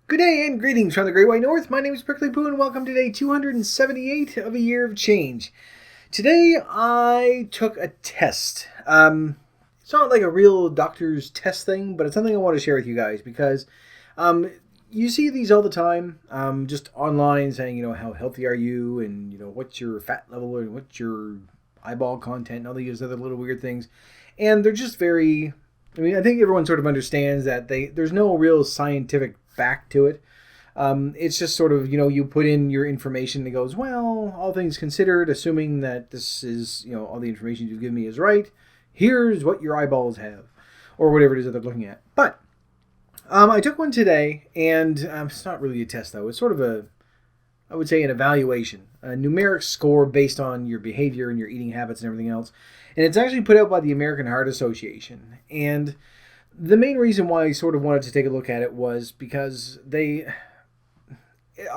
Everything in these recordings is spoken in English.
Good day and greetings from the Great White North. My name is Prickly Poo and welcome to day 278 of a year of change. Today I took a test. It's not like a real doctor's test thing, but it's something I want to share with you guys because you see these all the time, just online saying, how healthy are you and, what's your fat level and what's your eyeball content and all these other little weird things. And they're just very, I think everyone sort of understands that there's no real scientific back to it. It's just sort of, you put in your information and it goes, well, all things considered, assuming that this is, all the information you've given me is right, here's what your eyeballs have, or whatever it is that they're looking at. But I took one today, and it's not really a test, though. It's sort of I would say, an evaluation, a numeric score based on your behavior and your eating habits and everything else. And it's actually put out by the American Heart Association. And the main reason why I sort of wanted to take a look at it was because a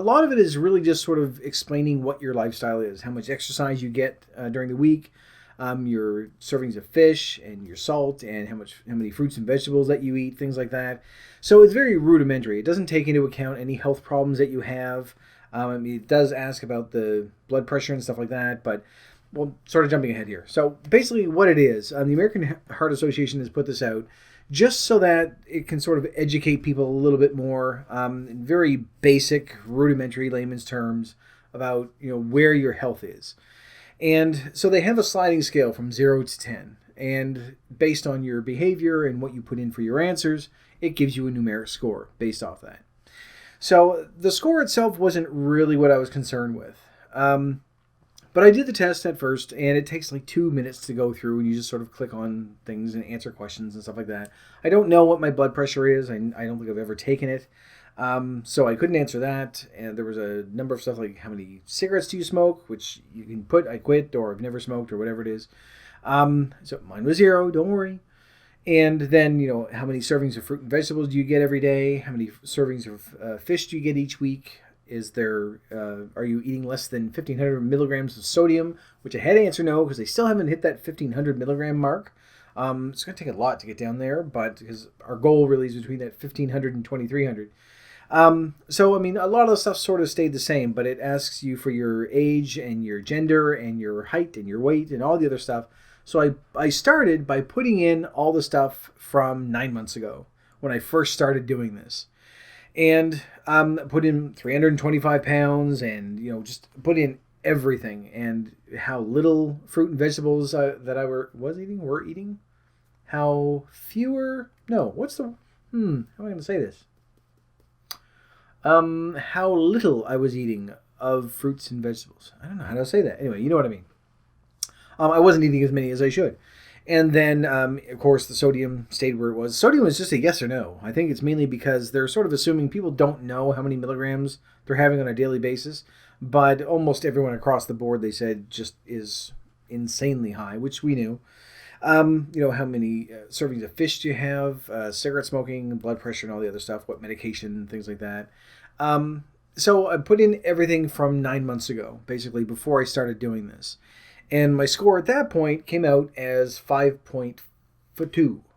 lot of it is really just sort of explaining what your lifestyle is, how much exercise you get during the week, your servings of fish and your salt, and how many fruits and vegetables that you eat, things like that. So it's very rudimentary. It doesn't take into account any health problems that you have. It does ask about the blood pressure and stuff like that, but well, sort of jumping ahead here. So basically, what it is, the American Heart Association has put this out just so that it can sort of educate people a little bit more in very basic, rudimentary layman's terms about where your health is. And so they have a sliding scale from 0 to 10. And based on your behavior and what you put in for your answers, it gives you a numeric score based off that. So the score itself wasn't really what I was concerned with. But I did the test at first, and it takes like 2 minutes to go through, and you just sort of click on things and answer questions and stuff like that. I don't know what my blood pressure is. I don't think I've ever taken it. So I couldn't answer that. And there was a number of stuff like how many cigarettes do you smoke, which you can put I quit or I've never smoked or whatever it is. So mine was 0, don't worry. And then, how many servings of fruit and vegetables do you get every day? How many servings of fish do you get each week? Are you eating less than 1,500 milligrams of sodium? Which I had to answer no, because they still haven't hit that 1,500 milligram mark. It's going to take a lot to get down there, but because our goal really is between that 1,500 and 2,300. So, a lot of the stuff sort of stayed the same, but it asks you for your age and your gender and your height and your weight and all the other stuff. So I started by putting in all the stuff from 9 months ago when I first started doing this. And put in 325 pounds and, just put in everything and how little fruit and vegetables that I were eating. How fewer, no, how am I going to say this? How little I was eating of fruits and vegetables. I don't know how to say that. Anyway, you know what I mean. I wasn't eating as many as I should. And then, of course, the sodium stayed where it was. Sodium is just a yes or no. I think it's mainly because they're sort of assuming people don't know how many milligrams they're having on a daily basis. But almost everyone across the board, they said, just is insanely high, which we knew. How many servings of fish do you have, cigarette smoking, blood pressure, and all the other stuff, what medication, things like that. So I put in everything from 9 months ago, basically, before I started doing this. And my score at that point came out as 5.2.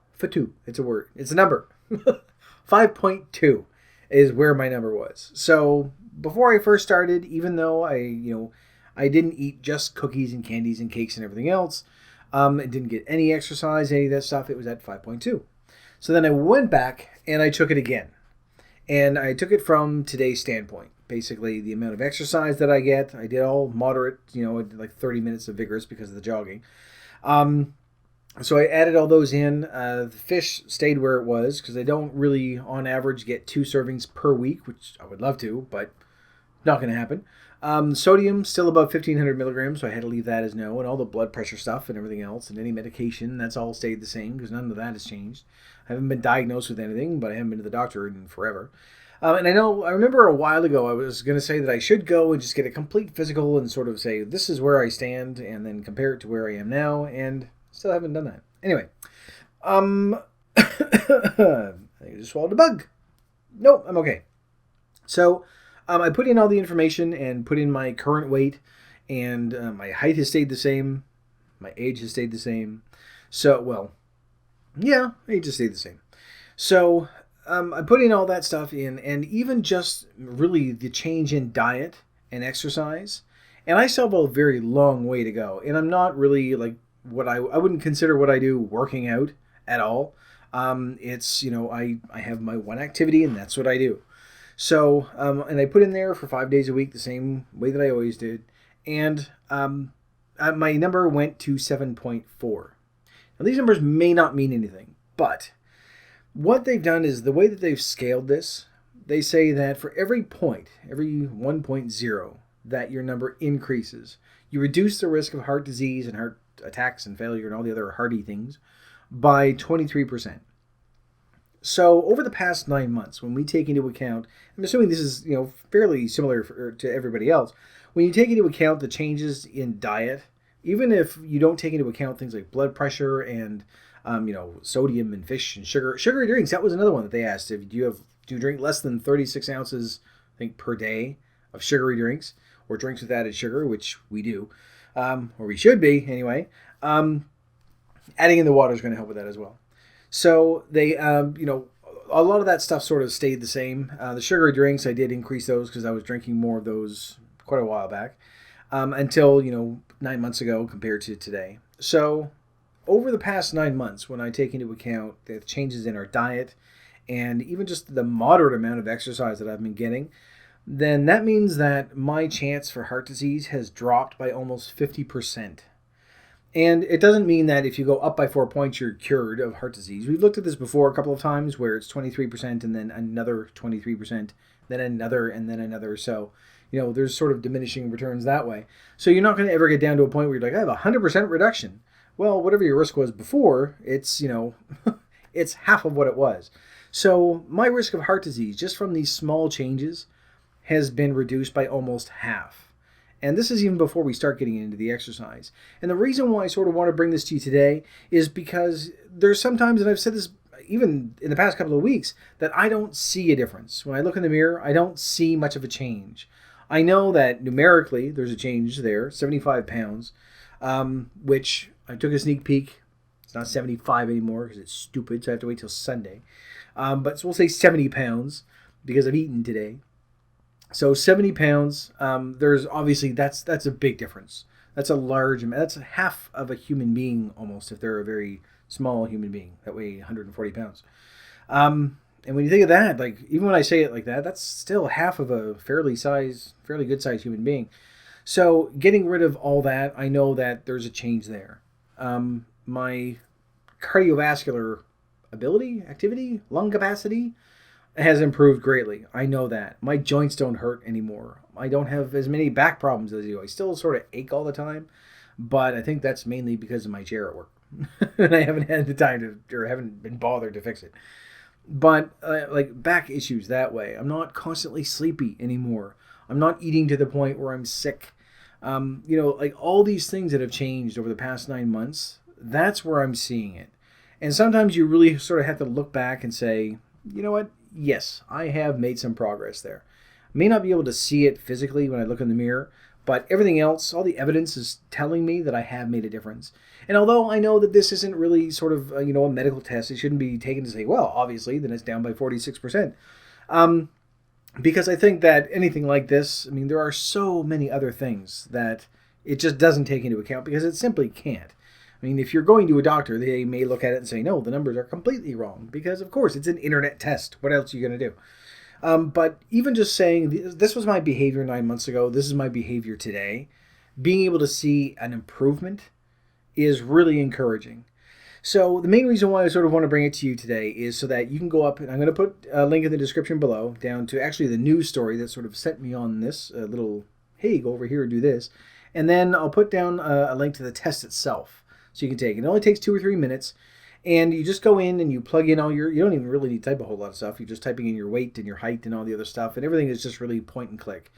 It's a word. It's a number. 5.2 is where my number was. So before I first started, even though I didn't eat just cookies and candies and cakes and everything else, I didn't get any exercise, any of that stuff, it was at 5.2. So then I went back and I took it again. And I took it from today's standpoint. Basically, the amount of exercise that I get. I did all moderate, like 30 minutes of vigorous because of the jogging. So I added all those in. The fish stayed where it was because I don't really, on average, get 2 servings per week, which I would love to, but not going to happen. Sodium, still above 1,500 milligrams, so I had to leave that as no. And all the blood pressure stuff and everything else and any medication, that's all stayed the same because none of that has changed. I haven't been diagnosed with anything, but I haven't been to the doctor in forever. And I remember a while ago I was going to say that I should go and just get a complete physical and sort of say, this is where I stand, and then compare it to where I am now, and still haven't done that. Anyway, I just swallowed a bug. Nope, I'm okay. So I put in all the information and put in my current weight, and my height has stayed the same. My age has stayed the same. So, well, yeah, age has stayed the same. So I put in all that stuff in, and even just really the change in diet and exercise, and I still have a very long way to go. And I'm not really like I wouldn't consider what I do working out at all. It's I have my one activity and that's what I do. So and I put in there for 5 days a week the same way that I always did, and my number went to 7.4. Now these numbers may not mean anything, but what they've done is the way that they've scaled this, they say that for every 1.0 that your number increases, you reduce the risk of heart disease and heart attacks and failure and all the other hearty things by 23%. So over the past 9 months, when we take into account, I'm assuming this is fairly similar to everybody else, when you take into account the changes in diet, even if you don't take into account things like blood pressure and sodium and fish and sugary drinks, that was another one that they asked. If do you drink less than 36 ounces, I think, per day of sugary drinks or drinks with added sugar, which we do, or we should be anyway. Adding in the water is going to help with that as well. So they, a lot of that stuff sort of stayed the same. The sugary drinks, I did increase those because I was drinking more of those quite a while back, until 9 months ago compared to today. So over the past 9 months, when I take into account the changes in our diet and even just the moderate amount of exercise that I've been getting, then that means that my chance for heart disease has dropped by almost 50%. And it doesn't mean that if you go up by 4 points, you're cured of heart disease. We've looked at this before a couple of times where it's 23% and then another 23%, then another, and then another. So, there's sort of diminishing returns that way. So you're not going to ever get down to a point where you're like, I have a 100% reduction. Well, whatever your risk was before, it's, it's half of what it was. So my risk of heart disease, just from these small changes, has been reduced by almost half. And this is even before we start getting into the exercise. And the reason why I sort of want to bring this to you today is because there's sometimes, and I've said this even in the past couple of weeks, that I don't see a difference. When I look in the mirror, I don't see much of a change. I know that numerically there's a change there, 75 pounds, which I took a sneak peek. It's not 75 anymore because it's stupid, so I have to wait till Sunday. But so we'll say 70 pounds because I've eaten today. So 70 pounds, there's obviously, that's a big difference. That's a large amount. That's half of a human being almost, if they're a very small human being that weigh 140 pounds. And when you think of that, like, even when I say it like that, that's still half of a fairly good sized human being. So getting rid of all that, I know that there's a change there. My cardiovascular activity, lung capacity, has improved greatly. I know that. My joints don't hurt anymore. I don't have as many back problems as I do. I still sort of ache all the time, but I think that's mainly because of my chair at work. And I haven't had the time or haven't been bothered to fix it. But like back issues that way. I'm not constantly sleepy anymore. I'm not eating to the point where I'm sick. Like all these things that have changed over the past 9 months, that's where I'm seeing it. And sometimes you really sort of have to look back and say, you know what? Yes, I have made some progress there. I may not be able to see it physically when I look in the mirror, but everything else, all the evidence is telling me that I have made a difference. And although I know that this isn't really sort of, a medical test, it shouldn't be taken to say, well, obviously, then it's down by 46%. Because I think that anything like this, there are so many other things that it just doesn't take into account because it simply can't. If you're going to a doctor, they may look at it and say, no, the numbers are completely wrong because, of course, it's an internet test. What else are you going to do? But even just saying, this was my behavior 9 months ago, this is my behavior today, being able to see an improvement is really encouraging. So the main reason why I sort of want to bring it to you today is so that you can go up, and I'm going to put a link in the description below, down to actually the news story that sort of sent me on this little, hey, go over here and do this. And then I'll put down a link to the test itself. So you can take it. It only takes 2 or 3 minutes, and you just go in and you plug in you don't even really need to type a whole lot of stuff. You're just typing in your weight and your height and all the other stuff, and everything is just really point and click.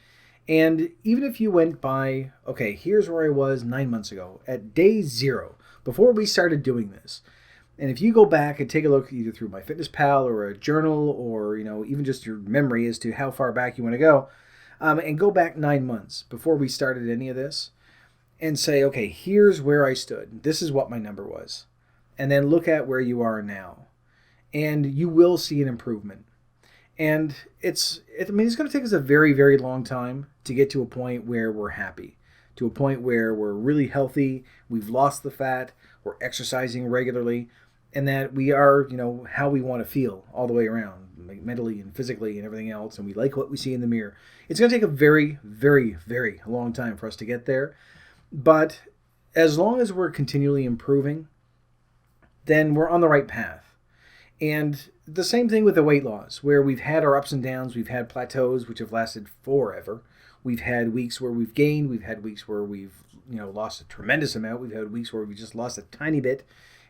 And even if you went by, okay, here's where I was 9 months ago, at day 0, before we started doing this, and if you go back and take a look either through MyFitnessPal or a journal or, even just your memory as to how far back you want to go, and go back 9 months before we started any of this, and say, okay, here's where I stood. This is what my number was. And then look at where you are now. and you will see an improvement. And I mean, it's going to take us a very, very long time to get to a point where we're happy, to a point where we're really healthy, we've lost the fat, we're exercising regularly, and that we are, how we want to feel all the way around, like mentally and physically and everything else, and we like what we see in the mirror. It's going to take a very, very, very long time for us to get there. But as long as we're continually improving, then we're on the right path. And the same thing with the weight loss, where we've had our ups and downs, we've had plateaus which have lasted forever. We've had weeks where we've gained, we've had weeks where we've lost a tremendous amount, we've had weeks where we just lost a tiny bit,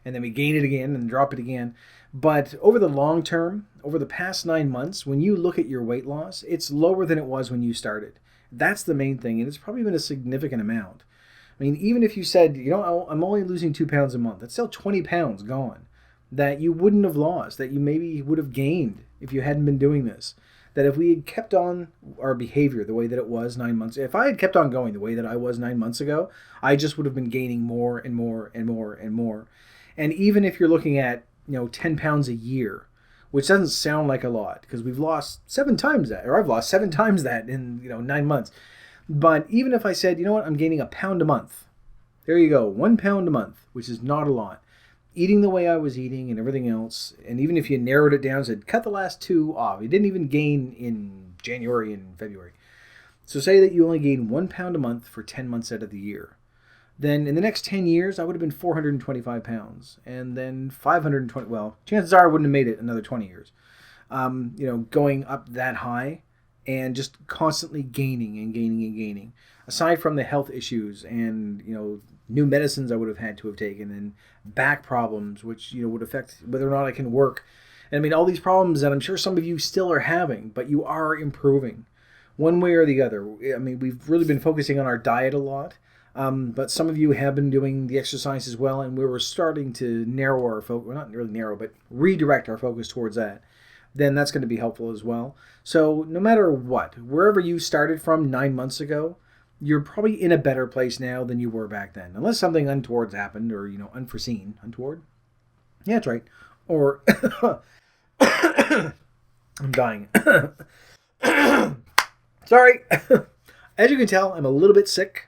and then we gain it again and drop it again. But over the long term, over the past 9 months, when you look at your weight loss, it's lower than it was when you started. That's the main thing, and it's probably been a significant amount. I mean, even if you said, I'm only losing 2 pounds a month, that's still 20 pounds gone that you wouldn't have lost, that you maybe would have gained if you hadn't been doing this. That if we had kept on our behavior the way that it was 9 months, if I had kept on going the way that I was 9 months ago, I just would have been gaining more and more and more and more. And even if you're looking at, 10 pounds a year, which doesn't sound like a lot because we've lost 7 times that, or I've lost 7 times that in, 9 months. But even if I said, I'm gaining a pound a month, there you go, 1 pound a month, which is not a lot. Eating the way I was eating and everything else, and even if you narrowed it down, said cut the last 2 off, you didn't even gain in January and February. So say that you only gain 1 pound a month for 10 months out of the year. Then in the next 10 years, I would have been 425 pounds. And then 520, well, chances are I wouldn't have made it another 20 years. Going up that high and just constantly gaining and gaining and gaining. Aside from the health issues and, new medicines I would have had to have taken and back problems, which, would affect whether or not I can work. And I mean, all these problems that I'm sure some of you still are having, but you are improving one way or the other. I mean, we've really been focusing on our diet a lot, but some of you have been doing the exercise as well, and we were starting to narrow our focus, well, not really narrow, but redirect our focus towards that. Then that's going to be helpful as well. So no matter what, wherever you started from 9 months ago, you're probably in a better place now than you were back then. Unless something untoward's happened or, unforeseen. Untoward? Yeah, that's right. Or, I'm dying. Sorry. As you can tell, I'm a little bit sick.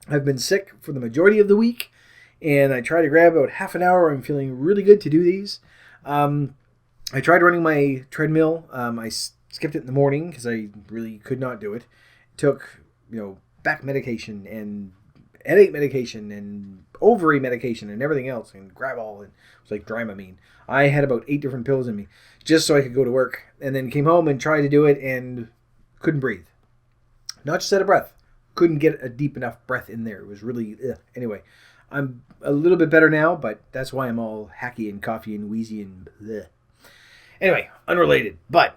I've been sick for the majority of the week, and I try to grab about half an hour. I'm feeling really good to do these. I tried running my treadmill. I skipped it in the morning because I really could not do it. It took, back medication and headache medication and ovary medication and everything else and Gravol and it was like Dramamine. I had about 8 different pills in me just so I could go to work, and then came home and tried to do it and couldn't breathe. Not just out of breath. Couldn't get a deep enough breath in there. It was really, anyway. I'm a little bit better now, but that's why I'm all hacky and coughy and wheezy and bleh. Anyway, unrelated, but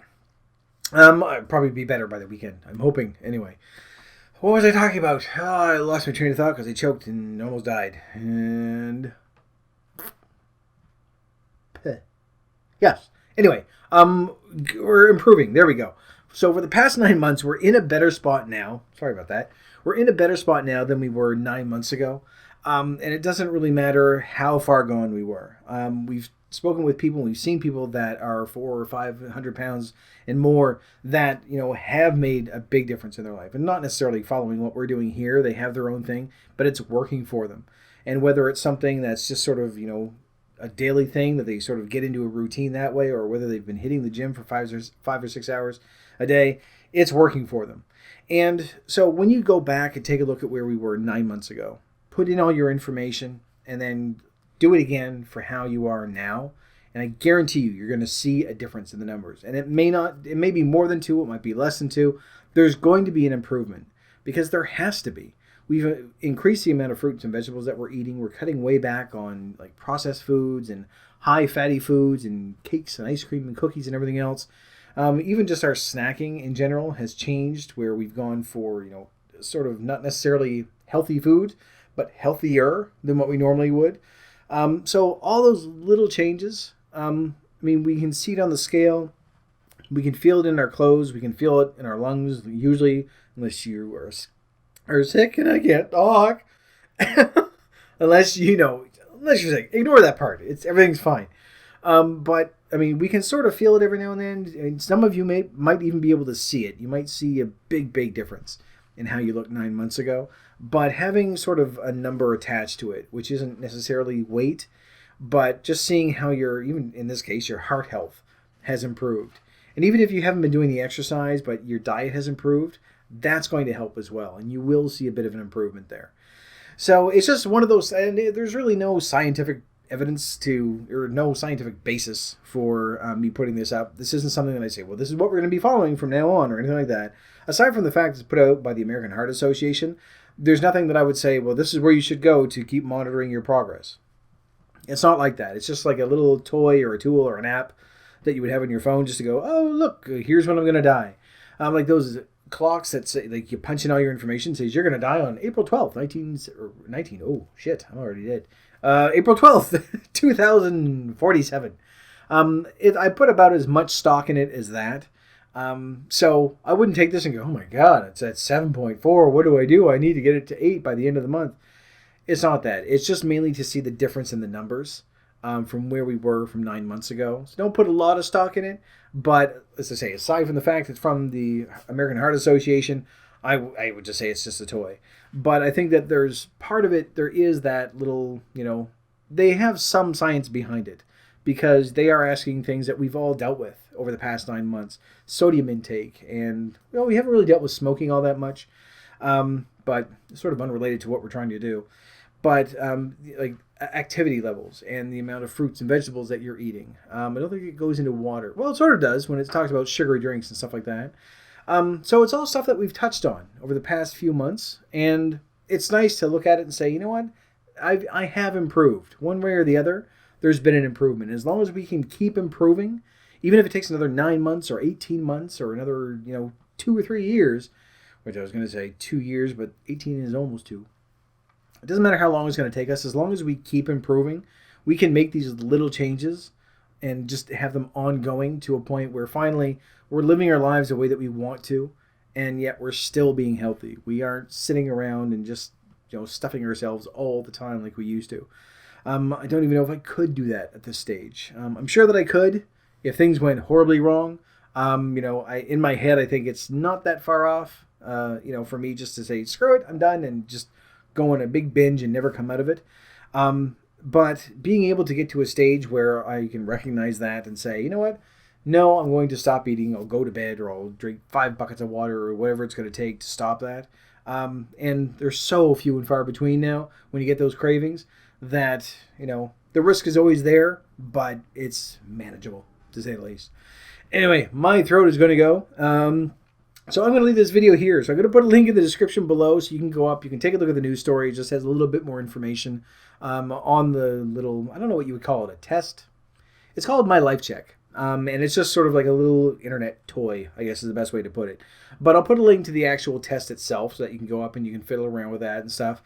I'll probably be better by the weekend. I'm hoping, anyway. What was I talking about? Oh, I lost my train of thought because I choked and almost died. And yes. Anyway, we're improving. There we go. So for the past 9 months, we're in a better spot now. Sorry about that. We're in a better spot now than we were 9 months ago. And it doesn't really matter how far gone we were. We've spoken with people, we've seen people that are 400 or 500 pounds and more that, have made a big difference in their life. And not necessarily following what we're doing here. They have their own thing, but it's working for them. And whether it's something that's just sort of, a daily thing that they sort of get into a routine that way, or whether they've been hitting the gym for 5 or 6 hours a day, it's working for them. And so when you go back and take a look at where we were 9 months ago, put in all your information and then do it again for how you are now. And I guarantee you're going to see a difference in the numbers. And it may be more than 2, it might be less than 2. There's going to be an improvement because there has to be. We've increased the amount of fruits and vegetables that we're eating. We're cutting way back on like processed foods and high fatty foods and cakes and ice cream and cookies and everything else. Even just our snacking in general has changed, where we've gone for, sort of not necessarily healthy food, but healthier than what we normally would. So all those little changes, we can see it on the scale. We can feel it in our clothes. We can feel it in our lungs, usually, unless you are sick and I can't talk. unless you're sick. Ignore that part. Everything's fine. But I mean, we can sort of feel it every now and then. And some of you might even be able to see it. You might see a big difference in how you looked 9 months ago. But having sort of a number attached to it, which isn't necessarily weight, but just seeing how even in this case, your heart health has improved. And even if you haven't been doing the exercise, but your diet has improved, that's going to help as well. And you will see a bit of an improvement there. So it's just one of those, and there's really no scientific evidence or no scientific basis for me putting this up. This isn't something that I say, well, this is what we're going to be following from now on or anything like that. Aside from the fact it's put out by the American Heart Association, there's nothing that I would say, well, this is where you should go to keep monitoring your progress. It's not like that. It's just like a little toy or a tool or an app that you would have on your phone just to go, oh, look, here's when I'm going to die. Like those clocks that say, like, you punch in all your information, says you're going to die on April 12th, 19, oh, shit, I'm already dead. April 12th, 2047. I put about as much stock in it as that. So I wouldn't take this and go, oh my God, it's at 7.4. What do? I need to get it to 8 by the end of the month. It's not that. It's just mainly to see the difference in the numbers from where we were from 9 months ago. So don't put a lot of stock in it. But as I say, aside from the fact it's from the American Heart Association, I would just say it's just a toy. But I think that there's part of it, there is that little, they have some science behind it. Because they are asking things that we've all dealt with over the past 9 months. Sodium intake. And, we haven't really dealt with smoking all that much. But sort of unrelated to what we're trying to do. But, like, activity levels and the amount of fruits and vegetables that you're eating. I don't think it goes into water. Well, it sort of does when it talks about sugary drinks and stuff like that. So it's all stuff that we've touched on over the past few months. And it's nice to look at it and say, you know what? I have improved. One way or the other. There's been an improvement. As long as we can keep improving, even if it takes another 9 months or 18 months or another, 2 or 3 years, which I was going to say 2 years, but 18 is almost 2. It doesn't matter how long it's going to take us. As long as we keep improving, we can make these little changes and just have them ongoing to a point where finally we're living our lives the way that we want to, and yet we're still being healthy. We aren't sitting around and just, stuffing ourselves all the time like we used to. I don't even know if I could do that at this stage. I'm sure that I could if things went horribly wrong. In my head, I think it's not that far off, for me just to say, screw it, I'm done, and just go on a big binge and never come out of it. But being able to get to a stage where I can recognize that and say, you know what? No, I'm going to stop eating. I'll go to bed or I'll drink 5 buckets of water or whatever it's going to take to stop that. And there's so few and far between now when you get those cravings that, the risk is always there, but it's manageable, to say the least. Anyway, my throat is going to go. So I'm going to leave this video here. So I'm going to put a link in the description below so you can go up. You can take a look at the news story. It just has a little bit more information on the little, I don't know what you would call it, a test. It's called My Life Check. And it's just sort of like a little internet toy, I guess is the best way to put it. But I'll put a link to the actual test itself so that you can go up and you can fiddle around with that and stuff.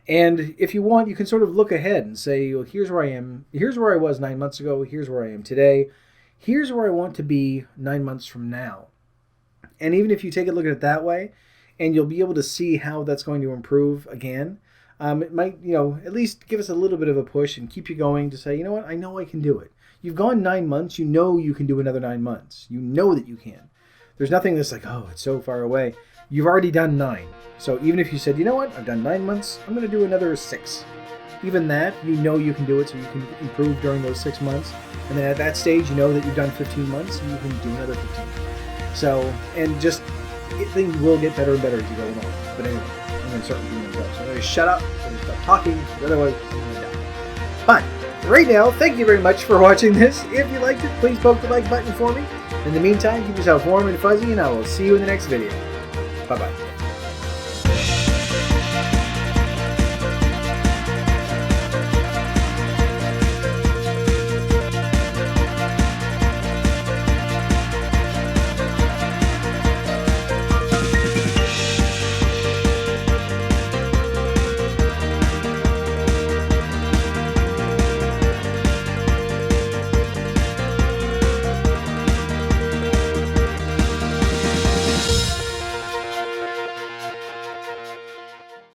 And if you want, you can sort of look ahead and say, well, here's where I am. Here's where I was 9 months ago. Here's where I am today. Here's where I want to be 9 months from now. And even if you take a look at it that way, and you'll be able to see how that's going to improve again, it might, at least give us a little bit of a push and keep you going to say, you know what, I know I can do it. You've gone 9 months, you know you can do another 9 months. You know that you can. There's nothing that's like, oh, it's so far away. You've already done 9. So even if you said, you know what, I've done 9 months, I'm going to do another 6. Even that, you know you can do it, so you can improve during those 6 months. And then at that stage, you know that you've done 15 months, and you can do another 15. So, and just, things will get better and better as you go along. But anyway, I'm going to start doing myself. So I'm going to shut up and stop talking, otherwise I'm going to die. But right now, thank you very much for watching this. If you liked it, please poke the like button for me. In the meantime, keep yourself warm and fuzzy, and I will see you in the next video. Bye-bye.